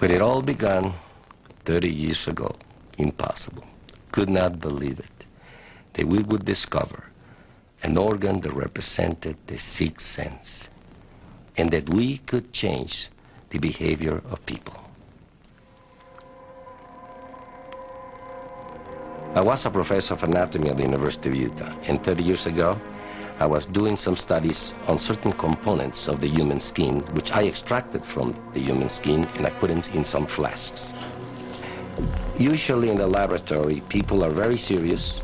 When it all began 30 years ago, impossible. Could not believe it, that we would discover an organ that represented the sixth sense, and that we could change the behavior of people. I was a professor of anatomy at the University of Utah, and 30 years ago, I was doing some studies on certain components of the human skin, which I extracted from the human skin, and I put them in some flasks. Usually in the laboratory, people are very serious.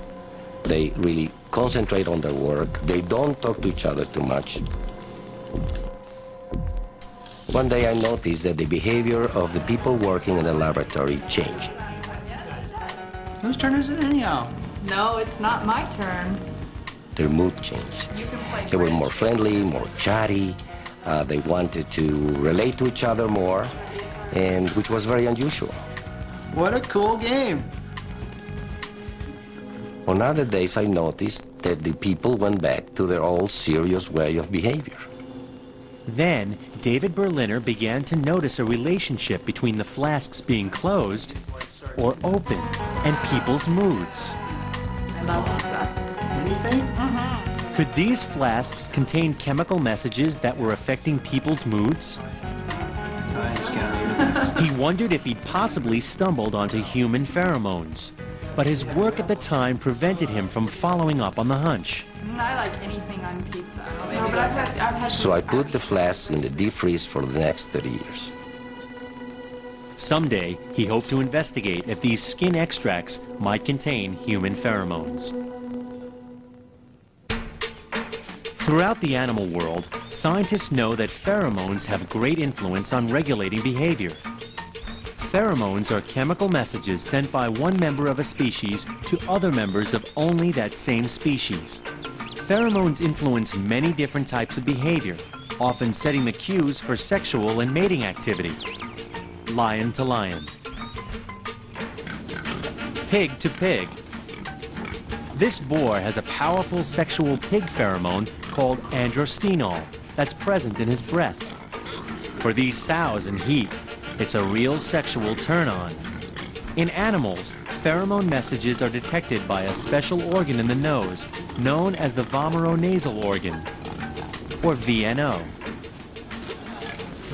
They really concentrate on their work. They don't talk to each other too much. One day I noticed that the behavior of the people working in the laboratory changed. Whose turn is it anyhow? No, it's not my turn. Their mood changed. You can play. They were more friendly, more chatty. They wanted to relate to each other more, and which was very unusual. What a cool game. On other days, I noticed that the people went back to their old serious way of behavior. Then, David Berliner began to notice a relationship between the flasks being closed or open and people's moods. I love pizza. Anything? Could these flasks contain chemical messages that were affecting people's moods? He wondered if he'd possibly stumbled onto human pheromones, but his work at the time prevented him from following up on the hunch. I like anything on pizza. No, but I've had So I put the flasks in the deep freeze for the next 30 years. Someday, he hoped to investigate if these skin extracts might contain human pheromones. Throughout the animal world, scientists know that pheromones have great influence on regulating behavior. Pheromones are chemical messages sent by one member of a species to other members of only that same species. Pheromones influence many different types of behavior, often setting the cues for sexual and mating activity. Lion to lion. Pig to pig. This boar has a powerful sexual pig pheromone called androstenol that's present in his breath. For these sows in heat, it's a real sexual turn-on. In animals, pheromone messages are detected by a special organ in the nose known as the vomeronasal organ, or VNO.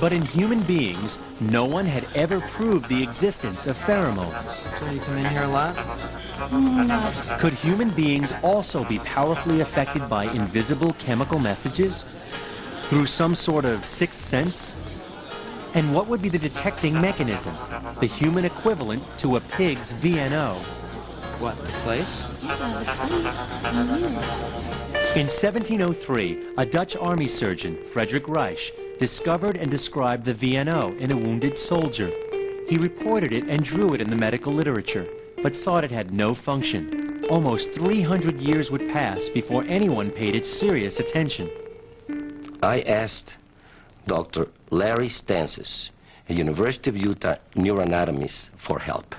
But in human beings, no one had ever proved the existence of pheromones. So you come in here a lot? Could human beings also be powerfully affected by invisible chemical messages? Through some sort of sixth sense? And what would be the detecting mechanism, the human equivalent to a pig's VNO? What, the place? In 1703, a Dutch army surgeon, Frederick Reich, discovered and described the VNO in a wounded soldier. He reported it and drew it in the medical literature, but thought it had no function. Almost 300 years would pass before anyone paid it serious attention. I asked Dr. Larry Stancis, a University of Utah neuroanatomist, for help.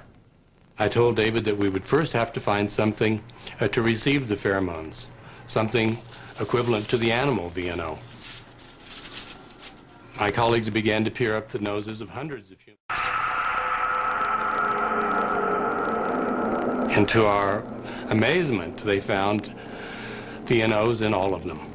I told David that we would first have to find something to receive the pheromones, something equivalent to the animal VNO. My colleagues began to peer up the noses of hundreds of humans. And to our amazement, they found VNOs in all of them.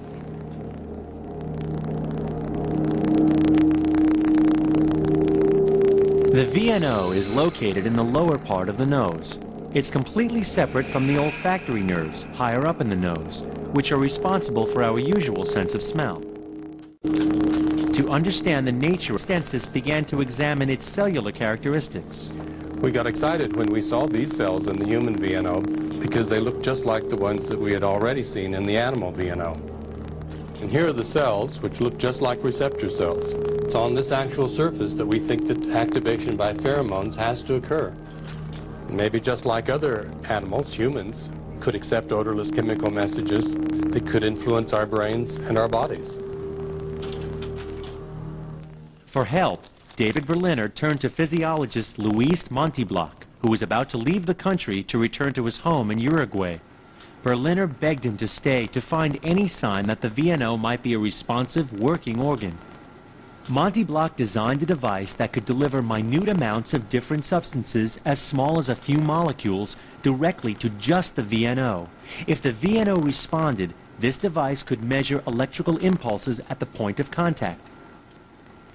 The VNO is located in the lower part of the nose. It's completely separate from the olfactory nerves higher up in the nose, which are responsible for our usual sense of smell. To understand the nature, Stancis began to examine its cellular characteristics. We got excited when we saw these cells in the human VNO because they looked just like the ones that we had already seen in the animal VNO. And here are the cells which look just like receptor cells. It's on this actual surface that we think that activation by pheromones has to occur. Maybe just like other animals, humans could accept odorless chemical messages that could influence our brains and our bodies. For help, David Berliner turned to physiologist Luis Montiblanc, who was about to leave the country to return to his home in Uruguay. Berliner begged him to stay to find any sign that the VNO might be a responsive, working organ. Monty Block designed a device that could deliver minute amounts of different substances as small as a few molecules directly to just the VNO. If the VNO responded, this device could measure electrical impulses at the point of contact.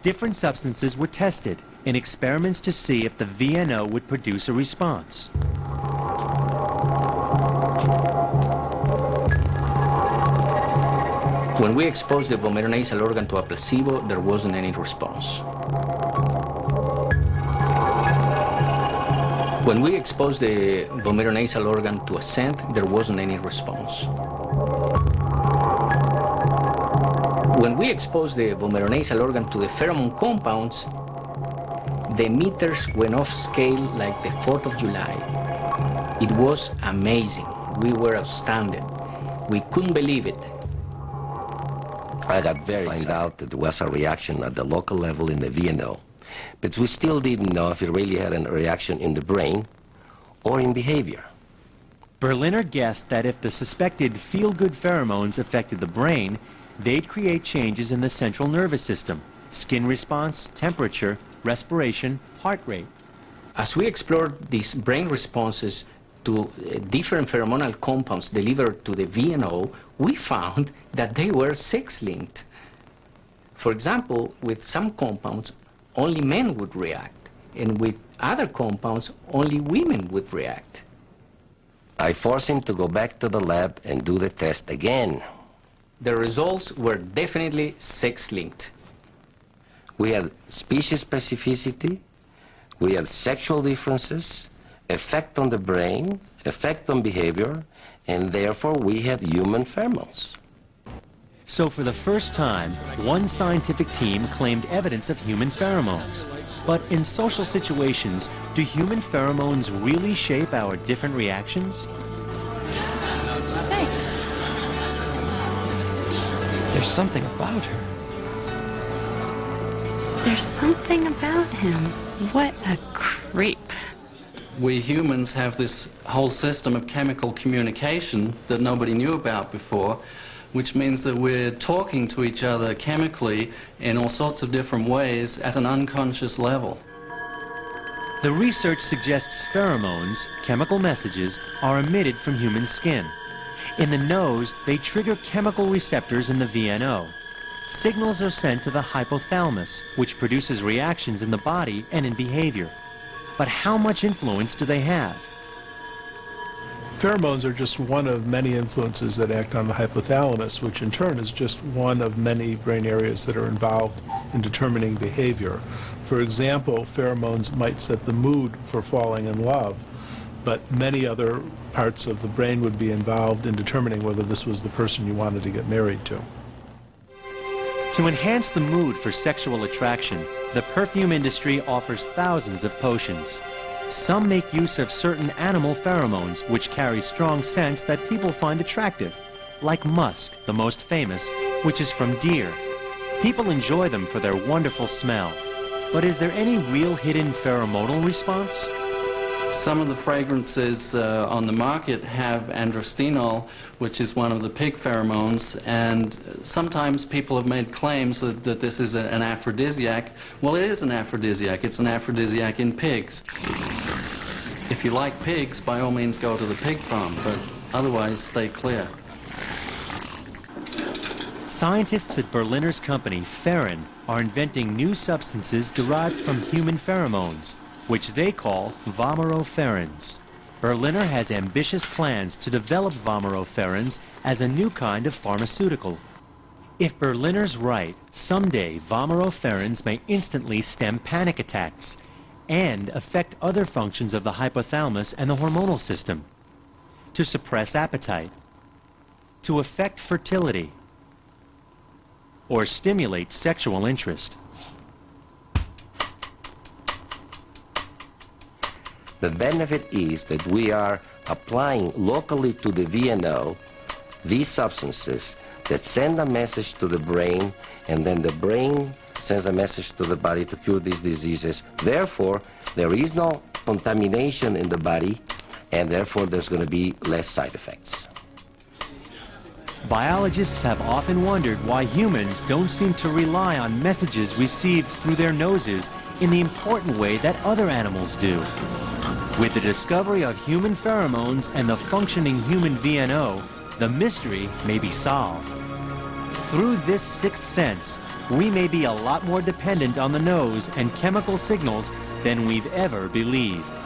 Different substances were tested in experiments to see if the VNO would produce a response. When we exposed the vomeronasal organ to a placebo, there wasn't any response. When we exposed the vomeronasal organ to a scent, there wasn't any response. When we exposed the vomeronasal organ to the pheromone compounds, the meters went off scale like the 4th of July. It was amazing. We were astounded. We couldn't believe it. I got very excited. Find out that there was a reaction at the local level in the VNO, but we still didn't know if it really had a reaction in the brain or in behavior. Berliner guessed that if the suspected feel-good pheromones affected the brain, they'd create changes in the central nervous system, skin response, temperature, respiration, heart rate. As we explored these brain responses to different pheromonal compounds delivered to the VNO, we found that they were sex-linked. For example, with some compounds, only men would react, and with other compounds, only women would react. I forced him to go back to the lab and do the test again. The results were definitely sex-linked. We had species specificity, we had sexual differences, effect on the brain, effect on behavior, and therefore we had human pheromones. So for the first time, one scientific team claimed evidence of human pheromones. But in social situations, do human pheromones really shape our different reactions? Thanks. There's something about her. There's something about him. What a creep. We humans have this whole system of chemical communication that nobody knew about before, which means that we're talking to each other chemically in all sorts of different ways at an unconscious level. The research suggests pheromones, chemical messages, are emitted from human skin. In the nose, they trigger chemical receptors in the VNO. Signals are sent to the hypothalamus, which produces reactions in the body and in behavior. But how much influence do they have? Pheromones are just one of many influences that act on the hypothalamus, which in turn is just one of many brain areas that are involved in determining behavior. For example, pheromones might set the mood for falling in love, but many other parts of the brain would be involved in determining whether this was the person you wanted to get married to. To enhance the mood for sexual attraction, the perfume industry offers thousands of potions. Some make use of certain animal pheromones which carry strong scents that people find attractive, like musk, the most famous, which is from deer. People enjoy them for their wonderful smell. But is there any real hidden pheromonal response? Some of the fragrances on the market have androstenol, which is one of the pig pheromones, and sometimes people have made claims that this is an aphrodisiac. Well, it is an aphrodisiac. It's an aphrodisiac in pigs. If you like pigs, by all means go to the pig farm, but otherwise stay clear. Scientists at Berliner's company, Ferrin, are inventing new substances derived from human pheromones, which they call vomeropherins. Berliner has ambitious plans to develop vomeropherins as a new kind of pharmaceutical. If Berliner's right, someday vomeropherins may instantly stem panic attacks and affect other functions of the hypothalamus and the hormonal system, to suppress appetite, to affect fertility, or stimulate sexual interest. The benefit is that we are applying locally to the VNO these substances that send a message to the brain, and then the brain sends a message to the body to cure these diseases. Therefore, there is no contamination in the body, and therefore there's going to be less side effects. Biologists have often wondered why humans don't seem to rely on messages received through their noses in the important way that other animals do. With the discovery of human pheromones and the functioning human VNO, the mystery may be solved. Through this sixth sense, we may be a lot more dependent on the nose and chemical signals than we've ever believed.